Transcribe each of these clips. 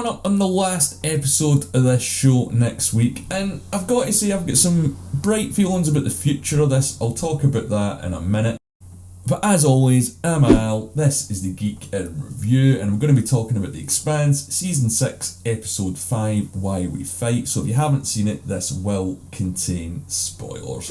coming up on the last episode of this show next week, and I've got to say I've got some bright feelings about the future of this. I'll talk about that in a minute. But as always, I'm Al, this is the Geek in Review, and I'm going to be talking about The Expanse, Season 6, Episode 5, Why We Fight. So if you haven't seen it, this will contain spoilers.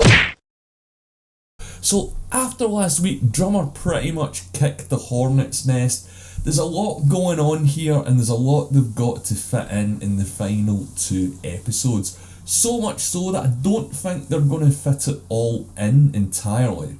So after last week, Drummer pretty much kicked the hornet's nest. There's a lot going on here, and there's a lot they've got to fit in the final 2 episodes. So much so that I don't think they're going to fit it all in entirely.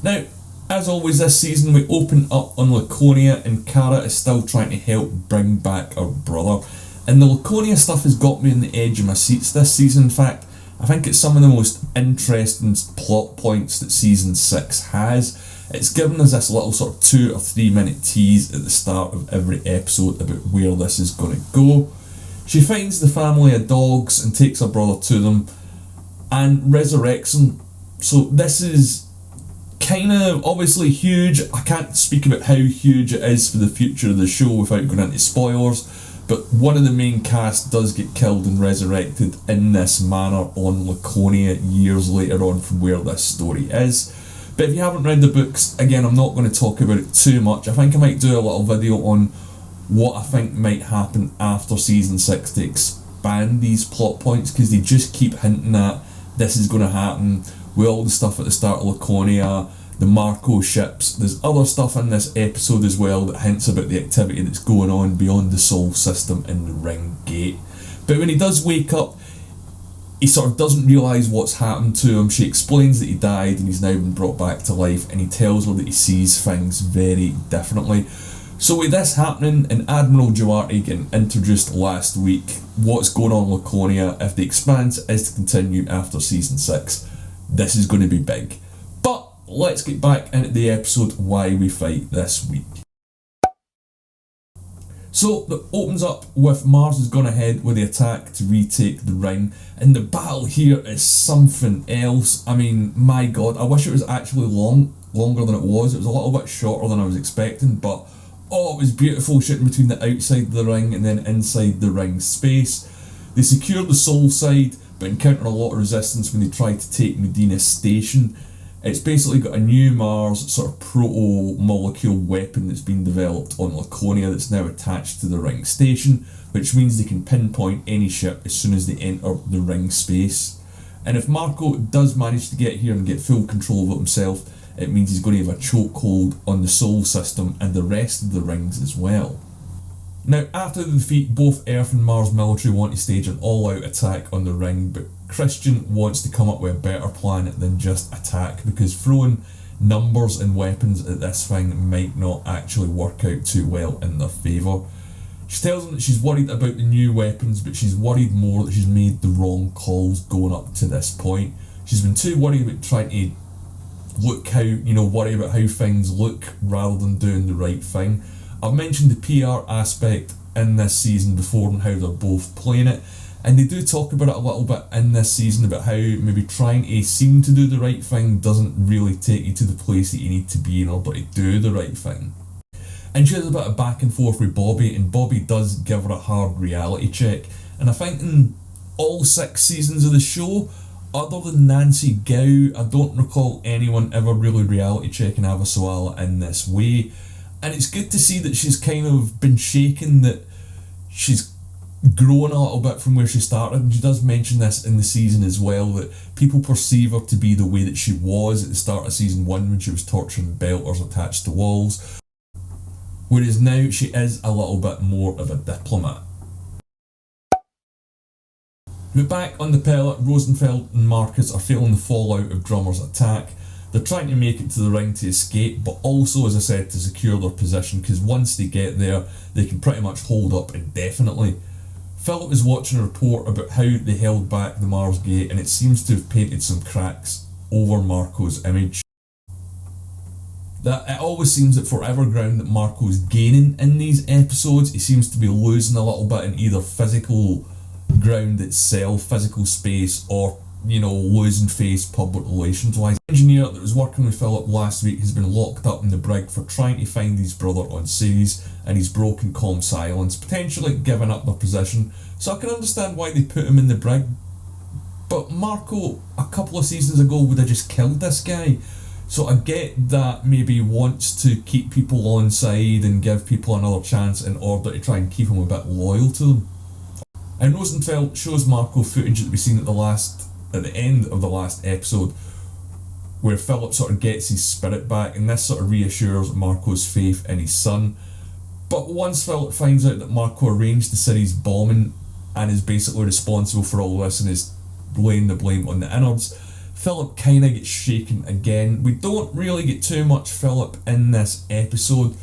Now, as always this season, we open up on Laconia, and Kara is still trying to help bring back her brother. And the Laconia stuff has got me on the edge of my seats this season. In fact, I think it's some of the most interesting plot points that Season 6 has. It's given us this little sort of 2 or 3 minute tease at the start of every episode about where this is going to go. She finds the family of dogs and takes her brother to them and resurrects him. So this is kind of obviously huge. I can't speak about how huge it is for the future of the show without going into spoilers, but one of the main cast does get killed and resurrected in this manner on Laconia years later on from where this story is. But if you haven't read the books, again, I'm not going to talk about it too much. I think I might do a little video on what I think might happen after Season 6 to expand these plot points, because they just keep hinting at this is going to happen with all the stuff at the start of Laconia, the Marco ships. There's other stuff in this episode as well that hints about the activity that's going on beyond the Sol system in the Ring Gate. But when he does wake up, he sort of doesn't realise what's happened to him. She explains that he died and he's now been brought back to life, and he tells her that he sees things very differently. So with this happening and Admiral Duarte getting introduced last week, what's going on in Laconia, if the Expanse is to continue after Season 6, this is going to be big. But let's get back into the episode Why We Fight this week. So that opens up with Mars has gone ahead with the attack to retake the ring, and the battle here is something else. I mean, my god, I wish it was actually longer than it was. It was a little bit shorter than I was expecting, but oh, it was beautiful shooting between the outside of the ring and then inside the ring space. They secured the Sol side, but encountered a lot of resistance when they tried to take Medina Station. It's basically got a new Mars sort of proto-molecule weapon that's been developed on Laconia that's now attached to the ring station, which means they can pinpoint any ship as soon as they enter the ring space. And if Marco does manage to get here and get full control of it himself, it means he's going to have a chokehold on the Sol system and the rest of the rings as well. Now, after the defeat, both Earth and Mars military want to stage an all-out attack on the ring, but Chrsjen wants to come up with a better plan than just attack, because throwing numbers and weapons at this thing might not actually work out too well in their favour. She tells them that she's worried about the new weapons, but she's worried more that she's made the wrong calls going up to this point. She's been too worried about trying to worry about how things look rather than doing the right thing. I've mentioned the PR aspect in this season before and how they're both playing it, and they do talk about it a little bit in this season about how maybe trying to seem to do the right thing doesn't really take you to the place that you need to be in order to do the right thing. And she has a bit of back and forth with BOBBI, and BOBBI does give her a hard reality check. And I think in all 6 seasons of the show, other than Nancy Gao, I don't recall anyone ever really reality checking Avasarala in this way. And it's good to see that she's kind of been shaken, that she's grown a little bit from where she started. And she does mention this in the season as well, that people perceive her to be the way that she was at the start of season 1 when she was torturing belters attached to walls. Whereas now she is a little bit more of a diplomat. But back on the pellet, Rosenfeld and Marcus are feeling the fallout of Drummer's attack. They're trying to make it to the ring to escape, but also, as I said, to secure their position, because once they get there, they can pretty much hold up indefinitely. Philip is watching a report about how they held back the Mars Gate, and it seems to have painted some cracks over Marco's image. That it always seems that for every ground that Marco's gaining in these episodes, he seems to be losing a little bit in either physical ground itself, physical space, or losing face public relations wise. The engineer that was working with Philip last week has been locked up in the brig for trying to find his brother on series, and he's broken calm silence, potentially giving up their position. So I can understand why they put him in the brig, but Marco a couple of seasons ago would have just killed this guy. So I get that maybe he wants to keep people on side and give people another chance in order to try and keep him a bit loyal to them. And Rosenfeld shows Marco footage that we seen at the end of the last episode, where Philip sort of gets his spirit back, and this sort of reassures Marco's faith in his son. But once Philip finds out that Marco arranged the city's bombing and is basically responsible for all this and is laying the blame on the innards, Philip kind of gets shaken again. We don't really get too much Philip in this episode,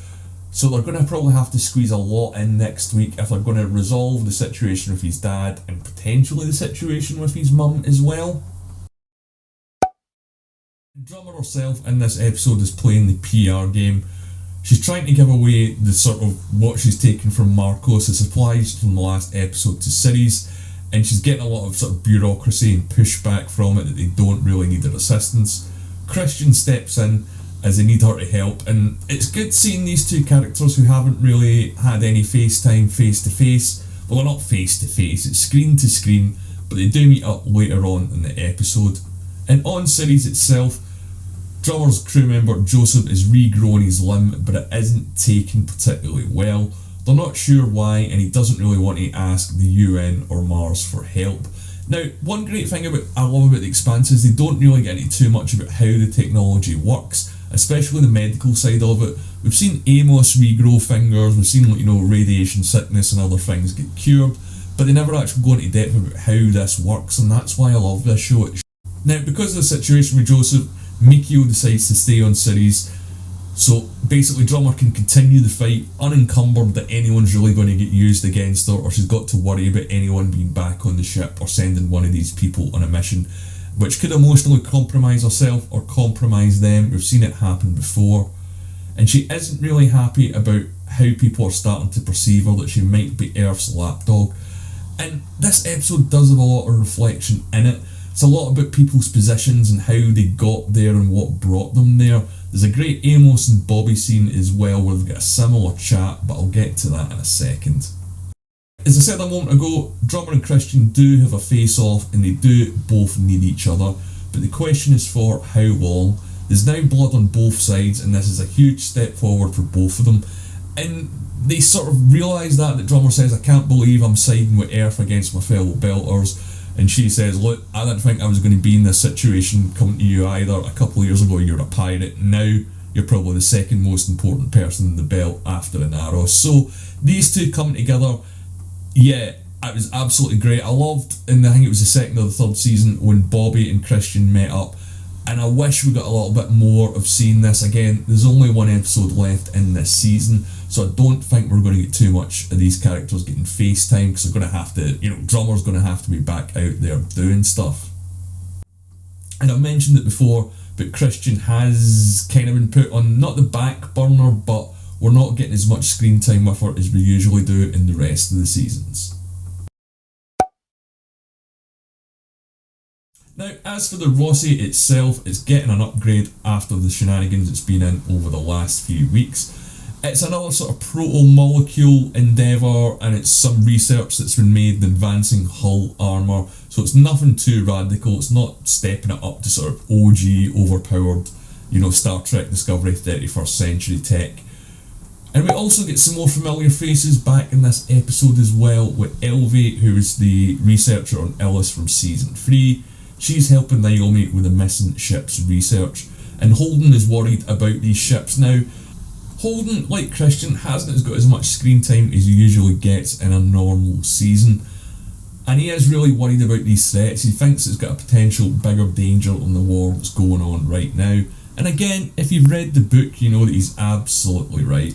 so they're going to probably have to squeeze a lot in next week if they're going to resolve the situation with his dad and potentially the situation with his mum as well. The drummer herself in this episode is playing the PR game. She's trying to give away the sort of what she's taken from Marco, so supplies from the last episode to Ceres, and she's getting a lot of sort of bureaucracy and pushback from it that they don't really need her assistance. Chrsjen steps in as they need her to help, and it's good seeing these two characters who haven't really had any FaceTime face to face. Well, they're not face to face, it's screen to screen, but they do meet up later on in the episode. And on Ceres itself, drummer's crew member Joseph is regrowing his limb, but it isn't taken particularly well. They're not sure why, and he doesn't really want to ask the UN or Mars for help. Now, one great thing I love about the Expanse is they don't really get into too much about how the technology works, especially the medical side of it. We've seen AMOS regrow fingers, we've seen radiation sickness and other things get cured, but they never actually go into depth about how this works, and that's why I love this show. Now, because of the situation with Joseph, Mikio decides to stay on Ceres, so basically drummer can continue the fight unencumbered that anyone's really going to get used against her, or she's got to worry about anyone being back on the ship or sending one of these people on a mission, which could emotionally compromise herself or compromise them. We've seen it happen before. And she isn't really happy about how people are starting to perceive her, that she might be Earth's lapdog. And this episode does have a lot of reflection in it. It's a lot about people's positions and how they got there and what brought them there. There's a great AMOS and BOBBI scene as well where they've got a similar chat, but I'll get to that in a second. As I said a moment ago, drummer and Chrsjen do have a face-off and they do both need each other, but the question is for how long. There's now blood on both sides, and this is a huge step forward for both of them. And they sort of realise that drummer says, I can't believe I'm siding with Earth against my fellow Belters. And she says, look, I didn't think I was going to be in this situation coming to you either. A couple of years ago you're a pirate, now you're probably the second most important person in the belt after an AMOS. So these two coming together, yeah, it was absolutely great. I loved, and I think it was the second or the third season, when BOBBI and Chrsjen met up, and I wish we got a little bit more of seeing this. Again, there's only one episode left in this season, so I don't think we're going to get too much of these characters getting FaceTime, because they're going to have to, drummer's going to have to be back out there doing stuff. And I've mentioned it before, but Chrsjen has kind of been put on, not the back burner, but we're not getting as much screen time with her as we usually do in the rest of the seasons. Now, as for the ROCI itself, it's getting an upgrade after the shenanigans it's been in over the last few weeks. It's another sort of proto-molecule endeavour, and it's some research that's been made in advancing hull armour, so it's nothing too radical. It's not stepping it up to sort of OG, overpowered, Star Trek Discovery 31st century tech. And we also get some more familiar faces back in this episode as well, with Elvie, who is the researcher on Illis from season 3. She's helping Naomi with the missing ships research, and Holden is worried about these ships. Now, Holden, like Chrsjen, hasn't got as much screen time as he usually gets in a normal season, and he is really worried about these threats. He thinks it's got a potential bigger danger than the war that's going on right now. And again, if you've read the book, you know that he's absolutely right.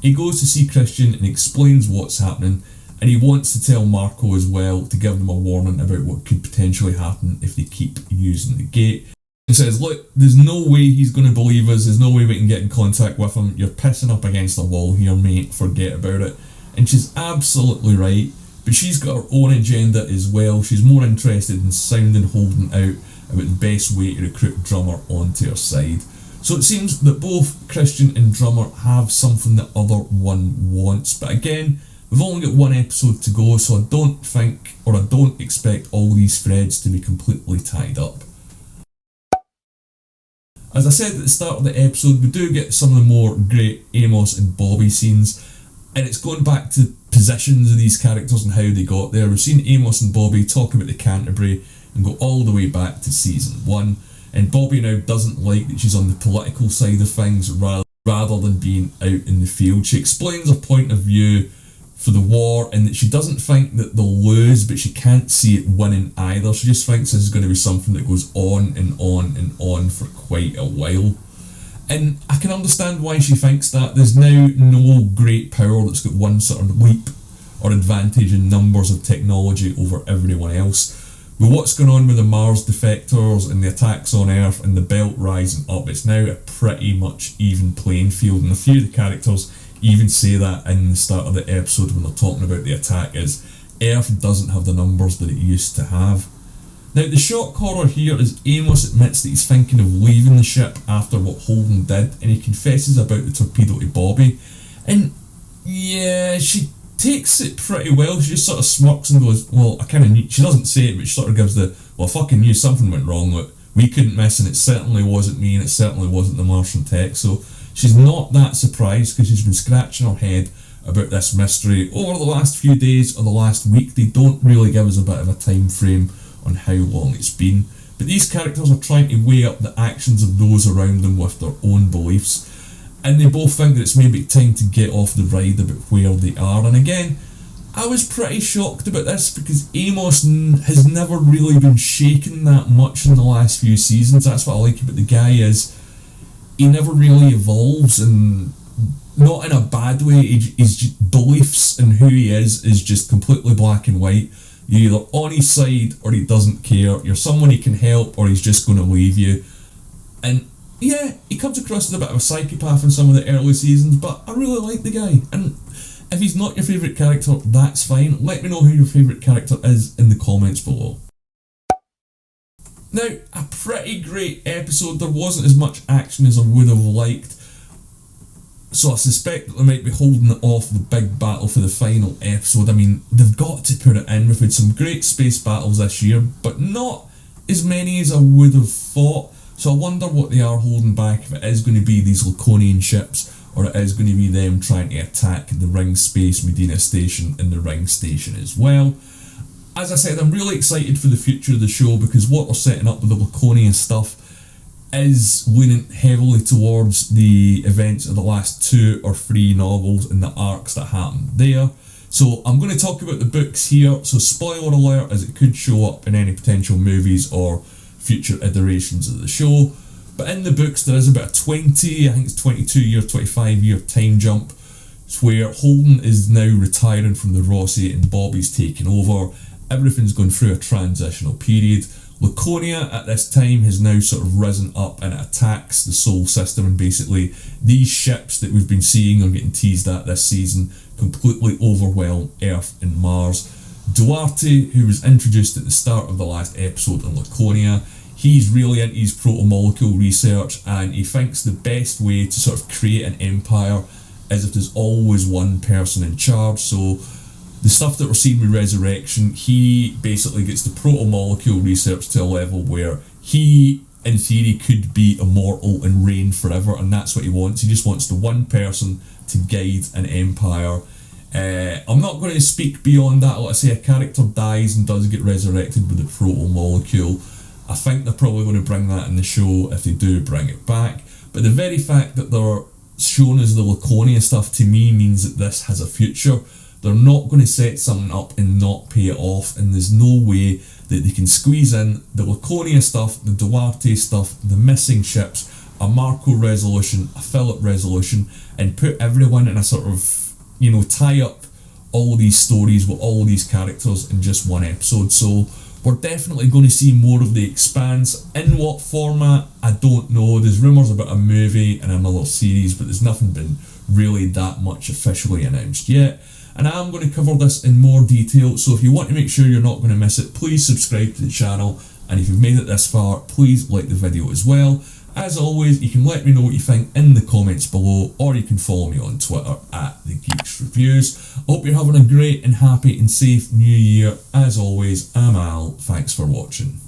He goes to see Chrsjen and explains what's happening, and he wants to tell Marco as well to give them a warning about what could potentially happen if they keep using the gate. He says, look, there's no way he's going to believe us, there's no way we can get in contact with him, you're pissing up against the wall here mate, forget about it. And she's absolutely right. but she's got her own agenda as well. She's more interested in sounding Holden out about the best way to recruit Drummer onto her side. So it seems that both Chrsjen and Drummer have something that other one wants, but again, we've only got one episode to go, so I don't expect all these threads to be completely tied up. As I said at the start of the episode, we do get some of the more great AMOS and BOBBI scenes, and it's going back to positions of these characters and how they got there. We've seen AMOS and BOBBI talk about the Canterbury and go all the way back to season 1, and BOBBI now doesn't like that she's on the political side of things rather than being out in the field. She explains her point of view for the war and that she doesn't think that they'll lose, but she can't see it winning either. She just thinks this is going to be something that goes on and on and on for quite a while. And I can understand why she thinks that. There's now no great power that's got one sort of leap or advantage in numbers of technology over everyone else. With what's going on with the Mars defectors and the attacks on Earth and the belt rising up, it's now a pretty much even playing field, and a few of the characters even say that in the start of the episode when they're talking about the attack, is Earth doesn't have the numbers that it used to have. Now the shock horror here is AMOS admits that he's thinking of leaving the ship after what Holden did, and he confesses about the torpedo to BOBBI, and yeah, she takes it pretty well. She just sort of smirks and goes, well, I kind of knew. She doesn't say it, but she sort of gives the, well, I fucking knew something went wrong. Look, we couldn't miss, and it certainly wasn't me, and it certainly wasn't the Martian tech. So she's not that surprised because she's been scratching her head about this mystery over the last few days or the last week. They don't really give us a bit of a time frame on how long it's been, but these characters are trying to weigh up the actions of those around them with their own beliefs, and they both think that it's maybe time to get off the ride about where they are. And again, I was pretty shocked about this because AMOS has never really been shaken that much in the last few seasons. That's what I like about the guy, is he never really evolves, and not in a bad way. His beliefs and who he is just completely black and white. You're either on his side or he doesn't care. You're someone he can help or he's just going to leave you. And yeah, he comes across as a bit of a psychopath in some of the early seasons, but I really like the guy. And if he's not your favourite character, that's fine. Let me know who your favourite character is in the comments below. Now, a pretty great episode. There wasn't as much action as I would have liked, so I suspect that they might be holding it off the big battle for the final episode. I mean, they've got to put it in. We've had some great space battles this year, but not as many as I would have thought. So I wonder what they are holding back, if it is going to be these Laconian ships, or it is going to be them trying to attack the Ring Space Medina Station and the Ring Station as well. As I said, I'm really excited for the future of the show because what they're setting up with the Laconian stuff is leaning heavily towards the events of the last 2 or 3 novels and the arcs that happened there. So I'm going to talk about the books here, so spoiler alert, as it could show up in any potential movies or future iterations of the show. But in the books there is about a 20, I think it's 22 year, 25 year time jump. It's where Holden is now retiring from the ROCI and BOBBI's taking over. Everything's going through a transitional period. Laconia at this time has now sort of risen up and it attacks the Sol system, and basically these ships that we've been seeing or getting teased at this season completely overwhelm Earth and Mars. Duarte, who was introduced at the start of the last episode in Laconia, he's really into his proto-molecule research, and he thinks the best way to sort of create an empire is if there's always one person in charge. So the stuff that we're seeing with Resurrection, he basically gets the proto-molecule research to a level where he, in theory, could be immortal and reign forever, and that's what he wants. He just wants the one person to guide an empire. I'm not going to speak beyond that. Like I say, a character dies and does get resurrected with the proto-molecule. I think they're probably going to bring that in the show if they do bring it back. But the very fact that they're shown as the Laconia stuff to me means that this has a future. They're not going to set something up and not pay it off, and there's no way that they can squeeze in the Laconia stuff, the Duarte stuff, the missing ships, a Marco resolution, a Philip resolution, and put everyone in a sort of, you know, tie up all these stories with all these characters in just one episode. So we're definitely going to see more of the Expanse. In what format, I don't know. There's rumours about a movie and another series, but there's nothing been really that much officially announced yet. and I'm going to cover this in more detail, so if you want to make sure you're not going to miss it, please subscribe to the channel, and if you've made it this far, please like the video as well. As always, you can let me know what you think in the comments below, or you can follow me on Twitter at The Geeks Reviews. I hope you're having a great and happy and safe new year. As always, I'm Al, thanks for watching.